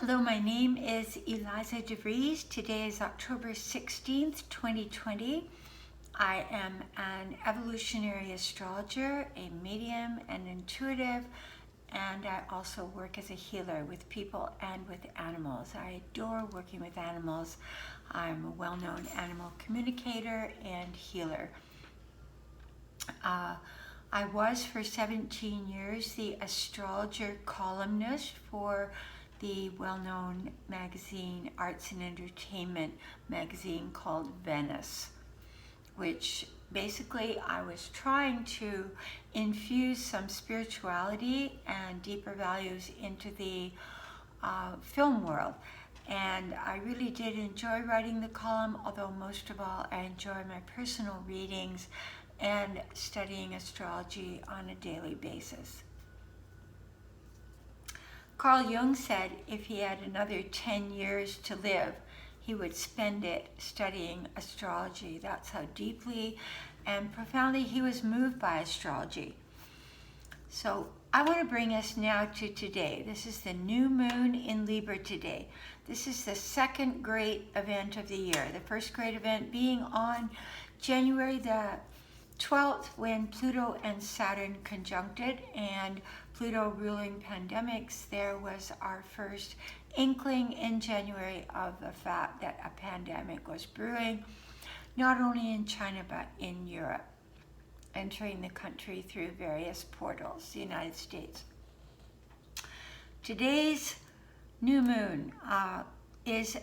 Hello, my name is Eliza de Vries. Today is October 16th, 2020. I am an evolutionary astrologer, a medium, and intuitive, and I also work as a healer with people and with animals. I adore working with animals. I'm a well-known animal communicator and healer. I was for 17 years the astrologer columnist for the well-known magazine, Arts and Entertainment magazine called Venice, which basically I was trying to infuse some spirituality and deeper values into the film world. And I really did enjoy writing the column, although most of all I enjoy my personal readings and studying astrology on a daily basis. Carl Jung said if he had another 10 years to live, he would spend it studying astrology. That's how deeply and profoundly he was moved by astrology. So I want to bring us now to today. This is the new moon in Libra today. This is the second great event of the year. The first great event being on January the 12th, when Pluto and Saturn conjuncted, and Pluto ruling pandemics. There was our first inkling in January of the fact that a pandemic was brewing, not only in China but in Europe, entering the country through various portals, the United States. Today's new moon is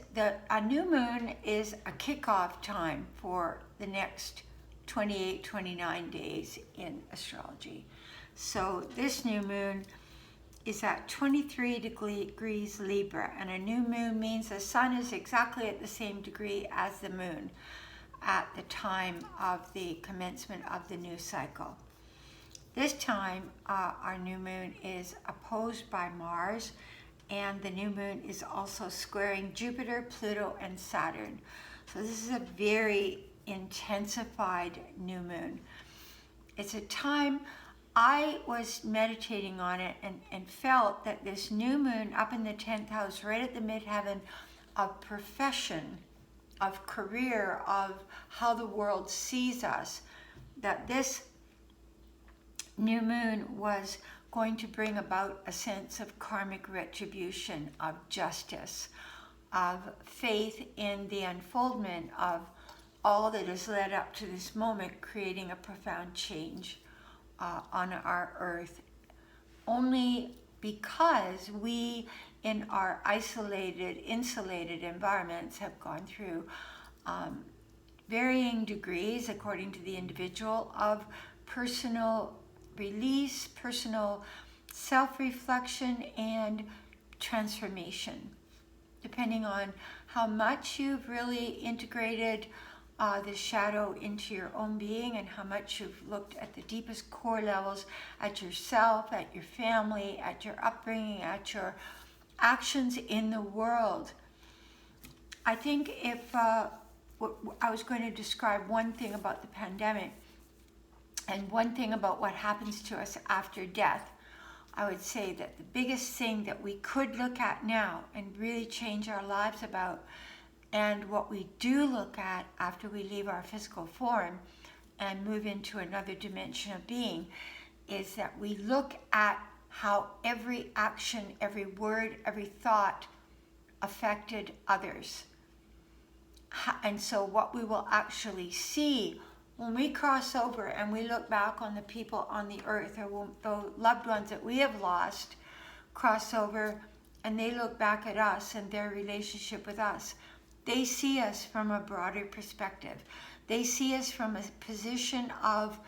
a new moon is a kickoff time for the next 28, 29 days in astrology. So this new moon is at 23 degrees Libra, and a new moon means the sun is exactly at the same degree as the moon at the time of the commencement of the new cycle. This time, our new moon is opposed by Mars, and the new moon is also squaring Jupiter, Pluto, and Saturn. So this is a very intensified new moon. It's a time I was meditating on it and felt that this new moon up in the 10th house, right at the midheaven of profession, of career, of how the world sees us, that this new moon was going to bring about a sense of karmic retribution, of justice, of faith in the unfoldment of all that has led up to this moment, creating a profound change on our earth. Only because we, in our isolated, insulated environments, have gone through varying degrees, according to the individual, of personal release, personal self-reflection, and transformation, depending on how much you've really integrated the shadow into your own being, and how much you've looked at the deepest core levels at yourself, at your family, at your upbringing, at your actions in the world. I think if I was going to describe one thing about the pandemic and one thing about what happens to us after death, I would say that the biggest thing that we could look at now and really change our lives about, and what we do look at after we leave our physical form and move into another dimension of being, is that we look at how every action, every word, every thought affected others. And so what we will actually see when we cross over and we look back on the people on the earth, or the loved ones that we have lost, cross over and they look back at us and their relationship with us, they see us from a broader perspective. They see us from a position of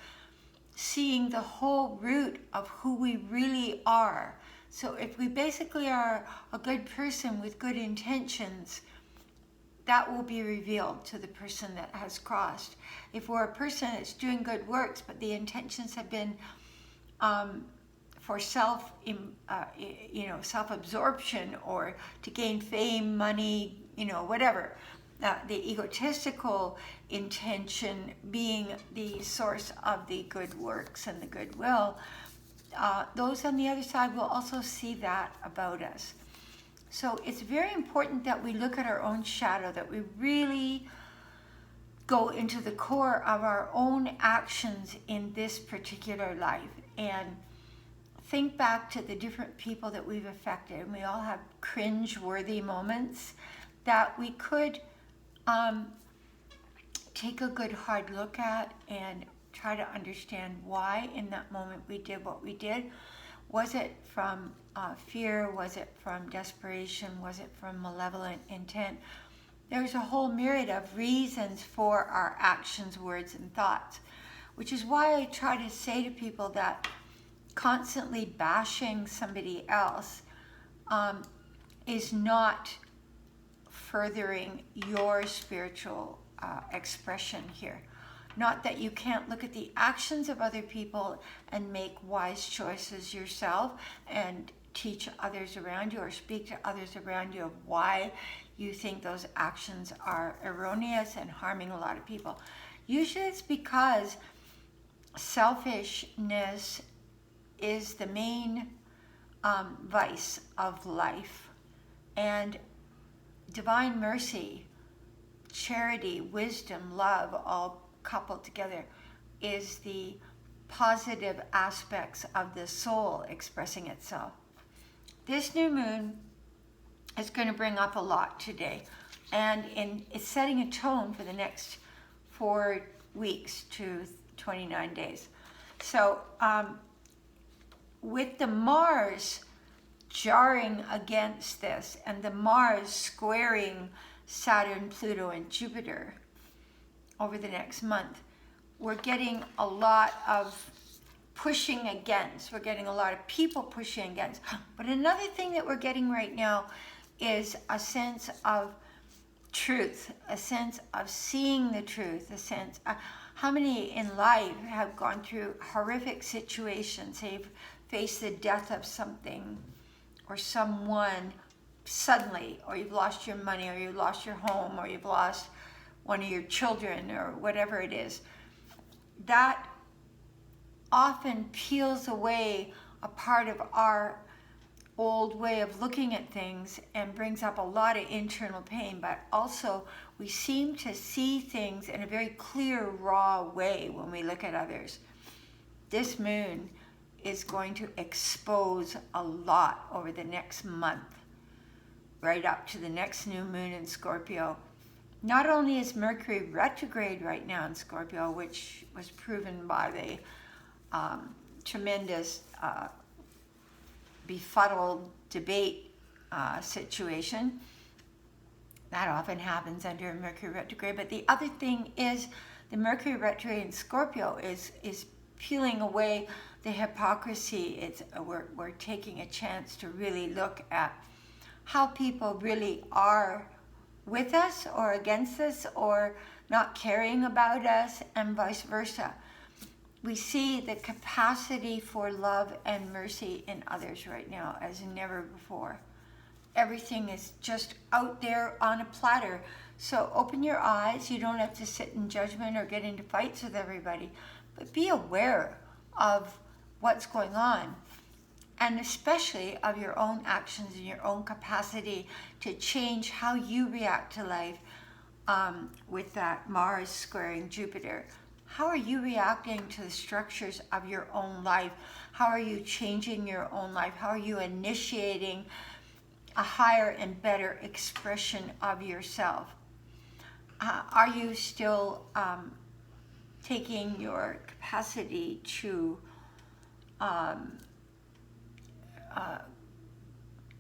seeing the whole root of who we really are. So if we basically are a good person with good intentions, that will be revealed to the person that has crossed. If we're a person that's doing good works, but the intentions have been for self-absorption, or to gain fame, money, whatever, the egotistical intention being the source of the good works and the goodwill, those on the other side will also see that about us. So it's very important that we look at our own shadow, that we really go into the core of our own actions in this particular life and think back to the different people that we've affected. And we all have cringe-worthy moments that we could take a good hard look at and try to understand why in that moment we did what we did. Was it from fear? Was it from desperation? Was it from malevolent intent? There's a whole myriad of reasons for our actions, words, and thoughts, which is why I try to say to people that constantly bashing somebody else is not furthering your spiritual expression here. Not that you can't look at the actions of other people and make wise choices yourself and teach others around you or speak to others around you of why you think those actions are erroneous and harming a lot of people. Usually it's because selfishness is the main vice of life, and divine mercy, charity, wisdom, love, all coupled together, is the positive aspects of the soul expressing itself. This new moon is going to bring up a lot today, and it's setting a tone for the next 4 weeks to 29 days. So with the Mars jarring against this and the Mars squaring Saturn, Pluto, and Jupiter over the next month, we're getting a lot of pushing against. We're getting a lot of people pushing against. But another thing that we're getting right now is a sense of truth, a sense of seeing the truth, a sense of how many in life have gone through horrific situations. They've faced the death of something or someone suddenly, or you've lost your money, or you've lost your home, or you've lost one of your children, or whatever it is. That often peels away a part of our old way of looking at things and brings up a lot of internal pain, but also we seem to see things in a very clear, raw way when we look at others. This moon is going to expose a lot over the next month, right up to the next new moon in Scorpio. Not only is Mercury retrograde right now in Scorpio, which was proven by the tremendous befuddled debate situation. That often happens under Mercury retrograde. But the other thing is the Mercury retrograde in Scorpio is peeling away the hypocrisy. We're taking a chance to really look at how people really are with us or against us or not caring about us and vice versa. We see the capacity for love and mercy in others right now as never before. Everything is just out there on a platter. So open your eyes. You don't have to sit in judgment or get into fights with everybody, but be aware of what's going on, and especially of your own actions and your own capacity to change how you react to life with that Mars squaring Jupiter. How are you reacting to the structures of your own life? How are you changing your own life? How are you initiating a higher and better expression of yourself? Are you still taking your capacity to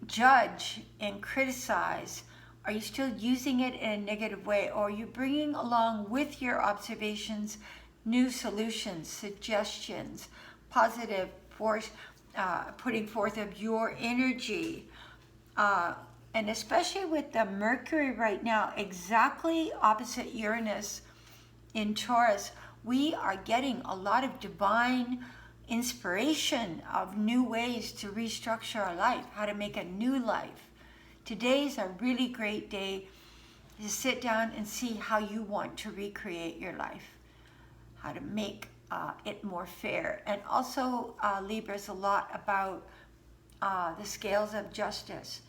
judge and criticize? Are you still using it in a negative way? Or are you bringing along with your observations new solutions, suggestions, positive force, putting forth of your energy? And especially with the Mercury right now, exactly opposite Uranus in Taurus, we are getting a lot of divine inspiration of new ways to restructure our life, how to make a new life. Today's a really great day to sit down and see how you want to recreate your life, how to make it more fair. And also Libra is a lot about the scales of justice.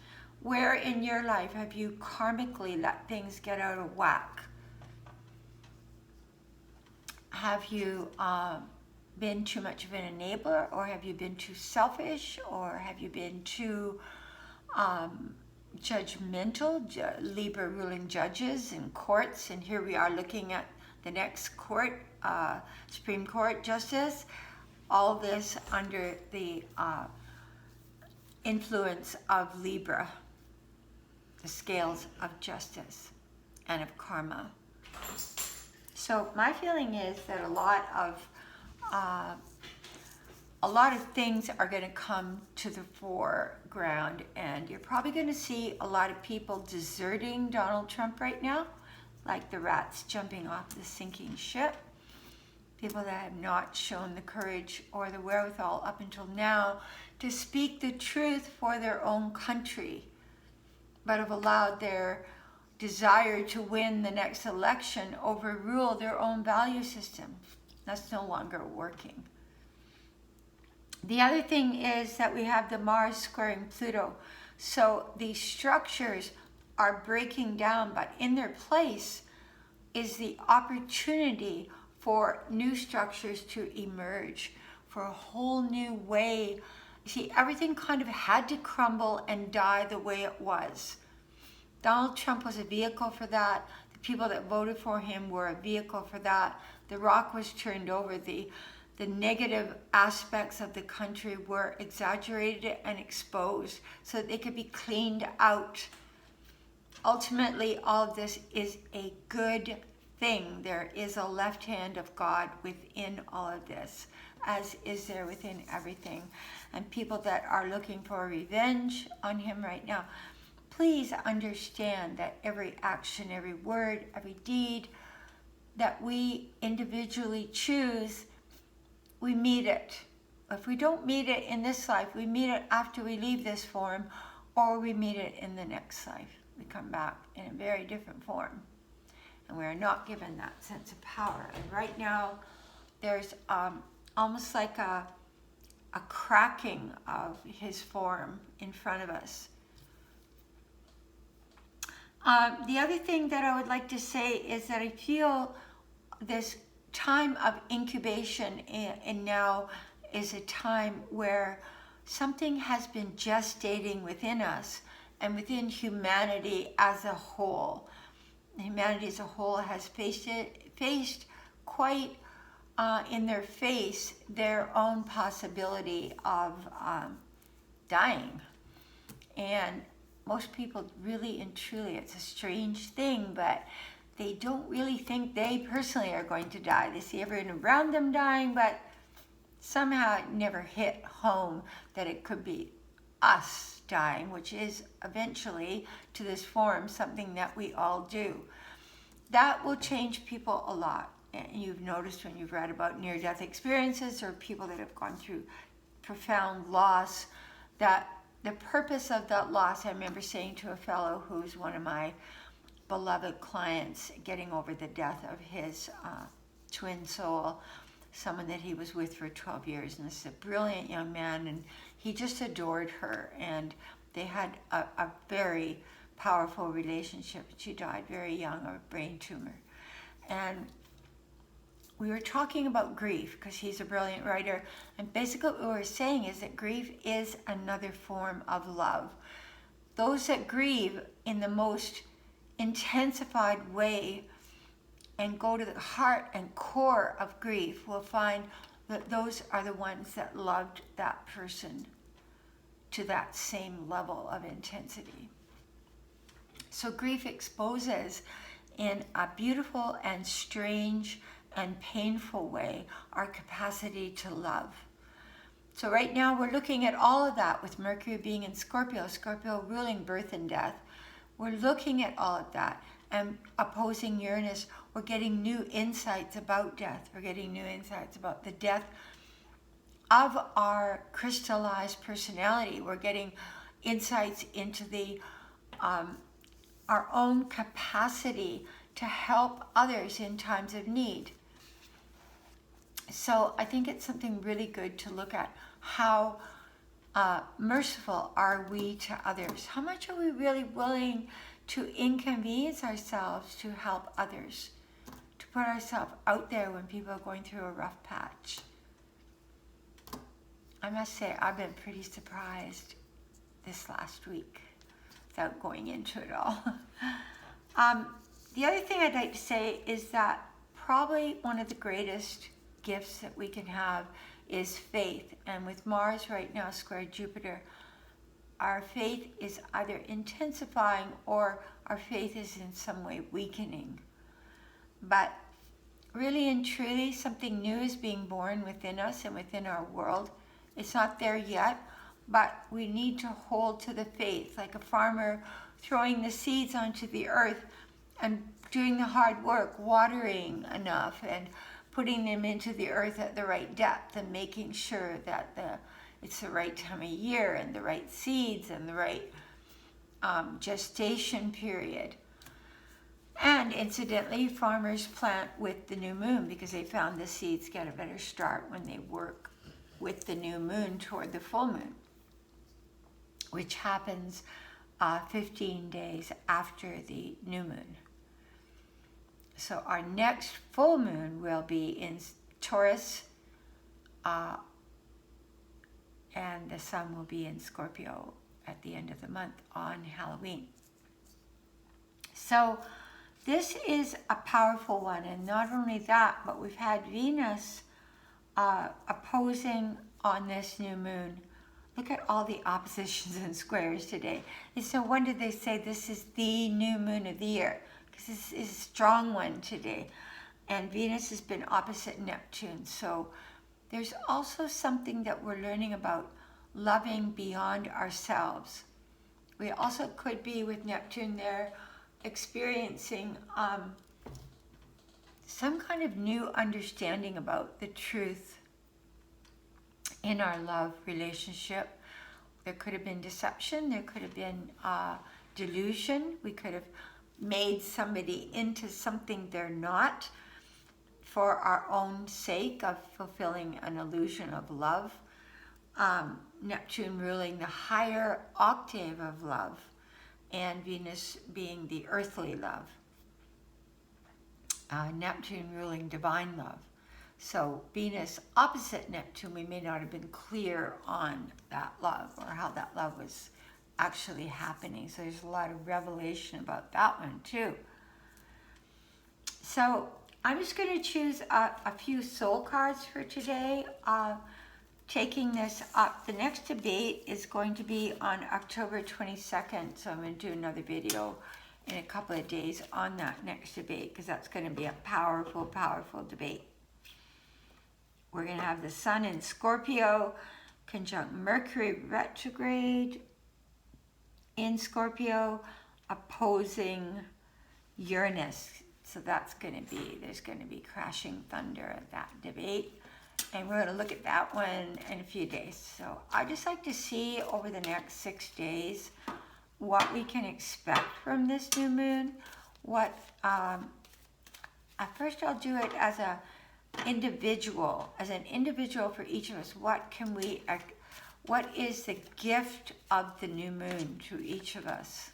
Where in your life have you karmically let things get out of whack? Have you been too much of an enabler, or have you been too selfish, or have you been too judgmental? Libra ruling judges and courts, and here we are looking at the next court, Supreme Court justice. All this under the influence of Libra, the scales of justice and of karma. So my feeling is that a lot of things are going to come to the foreground, and you're probably going to see a lot of people deserting Donald Trump right now, like the rats jumping off the sinking ship. People that have not shown the courage or the wherewithal up until now to speak the truth for their own country, but have allowed their desire to win the next election overrule their own value system. That's no longer working. The other thing is that we have the Mars squaring Pluto. So these structures are breaking down, but in their place is the opportunity for new structures to emerge, for a whole new way. You see, everything kind of had to crumble and die the way it was. Donald Trump was a vehicle for that. The people that voted for him were a vehicle for that. The rock was turned over. The negative aspects of the country were exaggerated and exposed so that they could be cleaned out. Ultimately, all of this is a good thing. There is a left hand of God within all of this, as is there within everything. And people that are looking for revenge on him right now, please understand that every action, every word, every deed that we individually choose, we meet it. If we don't meet it in this life, we meet it after we leave this form, or we meet it in the next life. We come back in a very different form. And we are not given that sense of power. And right now, there's almost like a cracking of his form in front of us. The other thing that I would like to say is that I feel this time of incubation and now is a time where something has been gestating within us and within humanity as a whole. Humanity as a whole has faced quite in their face their own possibility of dying. And most people really and truly, it's a strange thing, but they don't really think they personally are going to die. They see everyone around them dying, but somehow it never hit home that it could be us dying, which is eventually, to this form, something that we all do. That will change people a lot. And you've noticed when you've read about near-death experiences or people that have gone through profound loss, that the purpose of that loss, I remember saying to a fellow who's one of my beloved clients, getting over the death of his twin soul, someone that he was with for 12 years. And this is a brilliant young man, and he just adored her. And they had a very powerful relationship. She died very young of a brain tumor. And we were talking about grief because he's a brilliant writer. And basically what we were saying is that grief is another form of love. Those that grieve in the most intensified way and go to the heart and core of grief will find that those are the ones that loved that person to that same level of intensity. So grief exposes in a beautiful and strange and painful way our capacity to love. So right now we're looking at all of that with Mercury being in Scorpio, Scorpio ruling birth and death. We're looking at all of that and opposing Uranus. We're getting new insights about death. We're getting new insights about the death of our crystallized personality. We're getting insights into the our own capacity to help others in times of need. So I think it's something really good to look at how merciful are we to others? How much are we really willing to inconvenience ourselves to help others? To put ourselves out there when people are going through a rough patch? I must say, I've been pretty surprised this last week without going into it all. The other thing I'd like to say is that probably one of the greatest gifts that we can have is faith. And with Mars right now square Jupiter, our faith is either intensifying or our faith is in some way weakening. But really and truly, something new is being born within us and within our world. It's not there yet, but we need to hold to the faith, like a farmer throwing the seeds onto the earth and doing the hard work, watering enough and putting them into the earth at the right depth and making sure that it's the right time of year and the right seeds and the right gestation period. And incidentally, farmers plant with the new moon because they found the seeds get a better start when they work with the new moon toward the full moon, which happens 15 days after the new moon. So our next full moon will be in Taurus, and the sun will be in Scorpio at the end of the month on Halloween. So this is a powerful one, and not only that, but we've had Venus opposing on this new moon. Look at all the oppositions and squares today. It's no wonder they say this is the new moon of the year, because this is a strong one today. And Venus has been opposite Neptune. So there's also something that we're learning about loving beyond ourselves. We also could be with Neptune there experiencing some kind of new understanding about the truth in our love relationship. There could have been deception, there could have been delusion, we could have made somebody into something they're not for our own sake of fulfilling an illusion of love. Neptune ruling the higher octave of love, and Venus being the earthly love. Neptune ruling divine love. So Venus opposite Neptune, we may not have been clear on that love or how that love was actually happening. So there's a lot of revelation about that one too. So I'm just going to choose a few soul cards for today. Taking this up, the next debate is going to be on October 22nd. So I'm going to do another video in a couple of days on that next debate, because that's going to be a powerful, powerful debate. We're going to have the Sun in Scorpio, conjunct Mercury retrograde in Scorpio, opposing Uranus. So that's going to be, there's going to be crashing thunder at that debate. And we're going to look at that one in a few days. So I'd just like to see over the next 6 days what we can expect from this new moon. What, at first I'll do it as an individual for each of us. What is the gift of the new moon to each of us?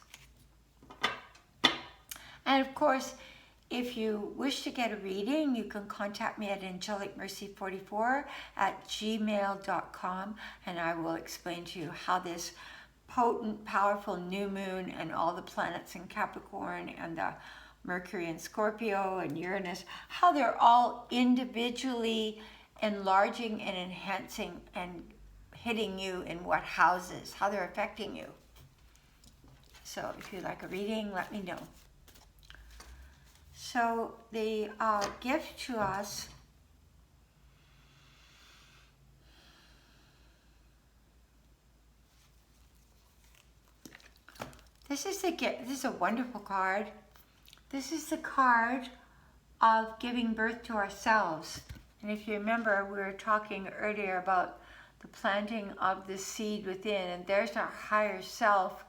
And of course, if you wish to get a reading, you can contact me at angelicmercy44@gmail.com, and I will explain to you how this potent, powerful new moon and all the planets in Capricorn and the Mercury in Scorpio and Uranus, how they're all individually enlarging and enhancing and hitting you in what houses, how they're affecting you. So if you'd like a reading, let me know. So the gift to us this is a wonderful card. This is the card of giving birth to ourselves. And if you remember, we were talking earlier about the planting of the seed within, and there's our higher self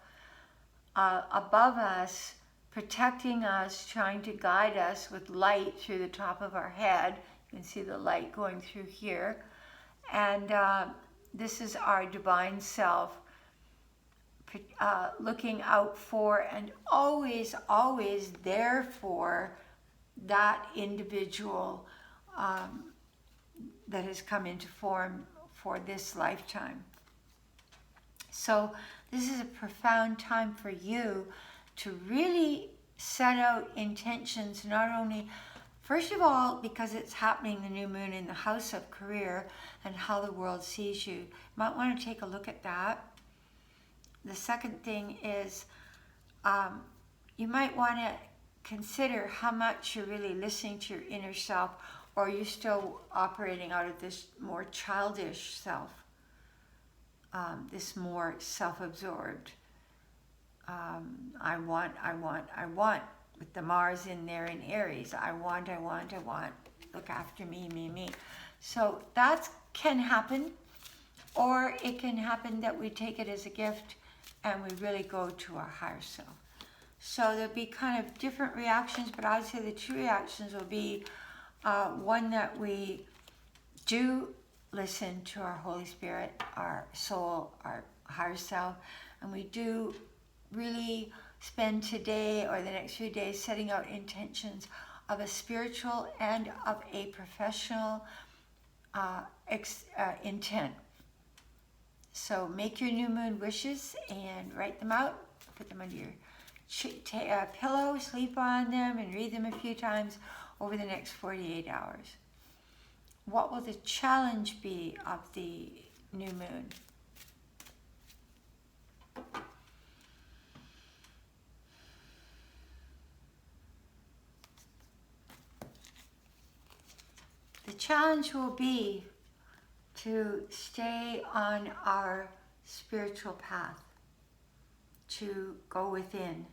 above us, protecting us, trying to guide us with light through the top of our head. You can see the light going through here. And this is our divine self looking out for and always, always there for that individual that has come into form for this lifetime. So this is a profound time for you to really set out intentions, not only, first of all, because it's happening, the new moon in the house of career and how the world sees you. You might want to take a look at that. The second thing is you might want to consider how much you're really listening to your inner self, or you're still operating out of this more childish self, this more self-absorbed. I want, with the Mars in there in Aries. I want. Look after me, me. So that can happen, or it can happen that we take it as a gift and we really go to our higher self. So there'll be kind of different reactions, but I'd say the two reactions will be one, that we do listen to our Holy Spirit, our soul, our higher self, and we do really spend today or the next few days setting out intentions of a spiritual and of a professional intent. So make your new moon wishes and write them out, put them under your pillow, sleep on them, and read them a few times over the next 48 hours. What will the challenge be of the new moon? The challenge will be to stay on our spiritual path, to go within,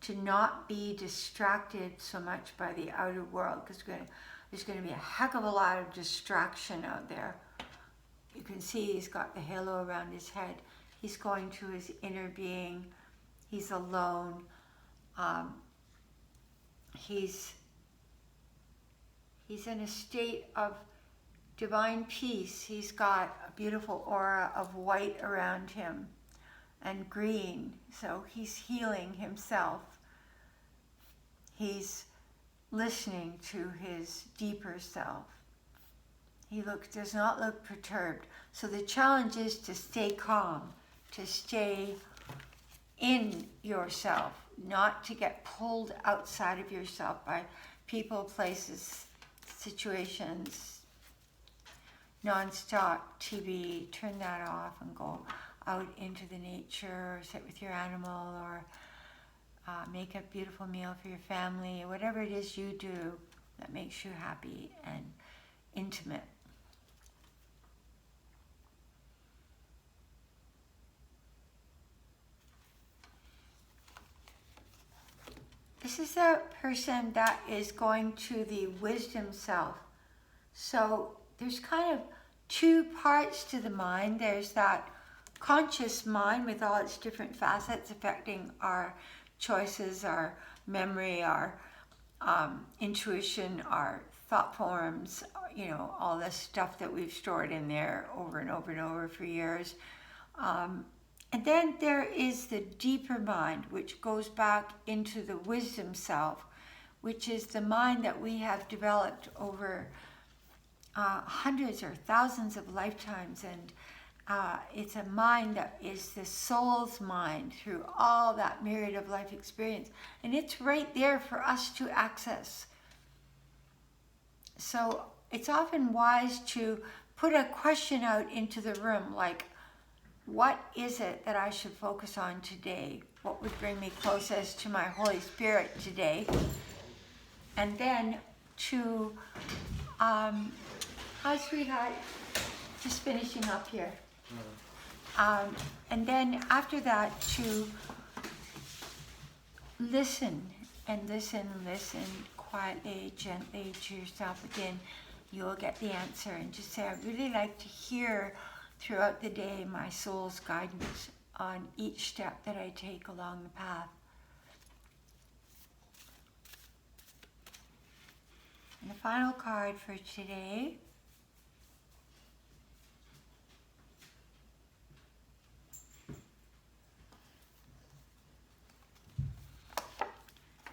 to not be distracted so much by the outer world, because there's going to be a heck of a lot of distraction out there. You can see he's got the halo around his head. He's going to his inner being. He's alone. He's in a state of divine peace. He's got a beautiful aura of white around him and green, so he's healing himself. He's listening to his deeper self. He does not look perturbed. So the challenge is to stay calm, to stay in yourself, not to get pulled outside of yourself by people, places, situations, non-stop TV. Turn that off and go out into the nature, or sit with your animal, or make a beautiful meal for your family, whatever it is you do that makes you happy and intimate. This is a person that is going to the wisdom self. So there's kind of two parts to the mind. There's that conscious mind with all its different facets affecting our choices, our memory, our intuition, our thought forms, all this stuff that we've stored in there over and over and over for years. And then there is the deeper mind, which goes back into the wisdom self, which is the mind that we have developed over hundreds or thousands of lifetimes. And it's a mind that is the soul's mind through all that myriad of life experience. And it's right there for us to access. So it's often wise to put a question out into the room, like, what is it that I should focus on today? What would bring me closest to my Holy Spirit today? And then to, hi sweetheart, just finishing up here. And then after that, to listen quietly, gently to yourself. Again, you'll get the answer, and just say, I'd really like to hear throughout the day my soul's guidance on each step that I take along the path. And the final card for today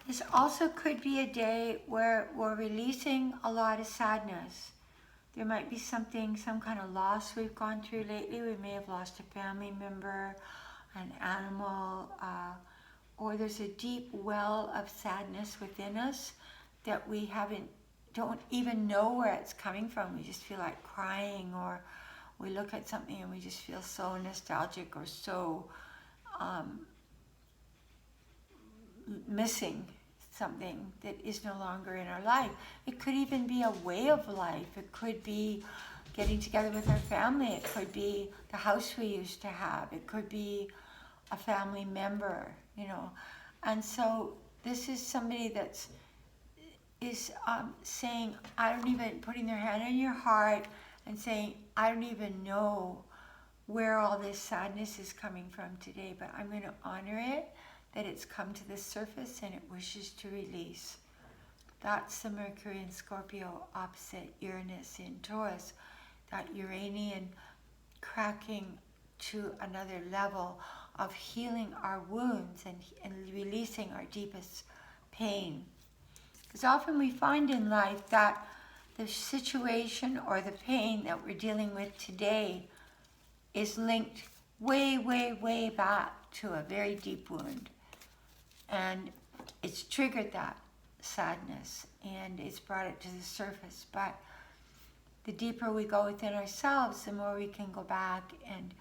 This also could be a day where we're releasing a lot of sadness. There might be something, some kind of loss we've gone through lately. We may have lost a family member, an animal, or there's a deep well of sadness within us that we don't even know where it's coming from. We just feel like crying, or we look at something and we just feel so nostalgic or so missing something that is no longer in our life. It could even be a way of life. It could be getting together with our family. It could be the house we used to have. It could be a family member, you know. And so this is somebody that's saying, I don't even, putting their hand on your heart and saying, I don't even know where all this sadness is coming from today, but I'm going to honor it, that it's come to the surface and it wishes to release. That's the Mercury in Scorpio opposite Uranus in Taurus, that Uranian cracking to another level of healing our wounds and releasing our deepest pain. Because often we find in life that the situation or the pain that we're dealing with today is linked way, way, way back to a very deep wound. And it's triggered that sadness and it's brought it to the surface. But the deeper we go within ourselves, the more we can go back and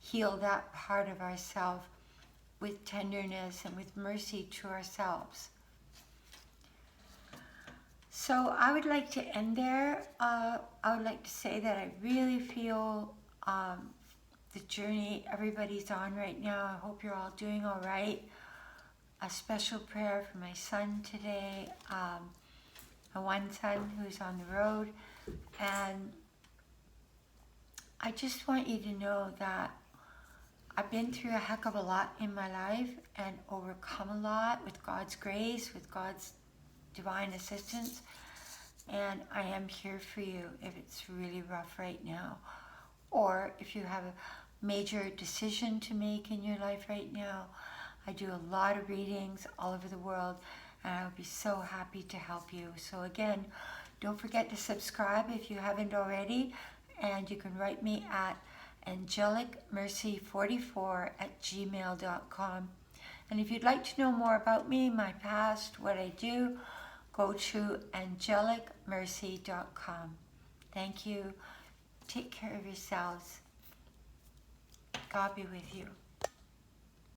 heal that part of ourselves with tenderness and with mercy to ourselves. So I would like to end there. I would like to say that I really feel the journey everybody's on right now. I hope you're all doing all right. A special prayer for my son today, my one son who's on the road. And I just want you to know that I've been through a heck of a lot in my life and overcome a lot with God's grace, with God's divine assistance. And I am here for you if it's really rough right now. Or if you have a major decision to make in your life right now. I do a lot of readings all over the world, and I would be so happy to help you. So again, don't forget to subscribe if you haven't already, and you can write me at angelicmercy44@gmail.com. And if you'd like to know more about me, my past, what I do, go to angelicmercy.com. Thank you. Take care of yourselves. God be with you.